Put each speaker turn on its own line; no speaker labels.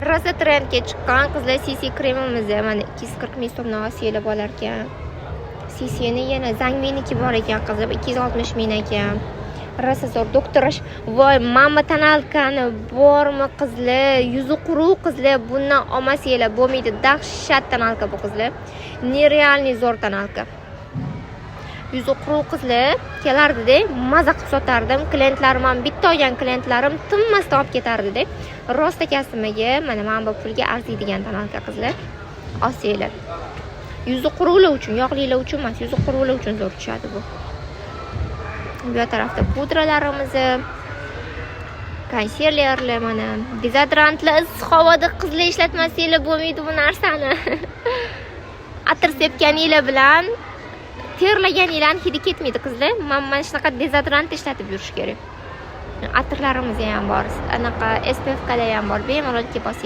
Rosa trendga chiqqan qizlar CC kremimizni mana 240 ming so'mdan olib olar ekan. CCni yana Zangminiki bor ekan qizlar 260 ming ekan. Rosa zo'r doktorash. Voy, mamma tonalkani bormi qizlar? Yuzi quruq qizlar bundan olmasanglar bo'lmaydi. Dahshat tonalka bu qizlar. Nerealniy zo'r tonalka. Yuzi quruq qizlar kelardi-da, maza qilib sotardim. Klientlarim ham bitta olgan klientlarim tinmasdan olib ketardi-da. Rosta kasimiga mana bu pulga arziydigan tonalka qizlar. Olsanglar. Yuzi quruqlar uchun, yog'lilar uchun emas, yuzi quruqlar uchun zo'r tushadi bu. Bu tarafda pudralarimiz, konserlerlar mana, dezodorantlar, issiq havoda qizlar ishlatmasanglar bo'lmaydi bu narsani. Atir sepganinglar bilan terlaganinglarning hidi ketmaydi qizlar. Mana shunaqa dezodorant ishlatib yurish kerak. Atirlarimiz ham bor, anaqa SPF kalar ham bor, bemalol kelib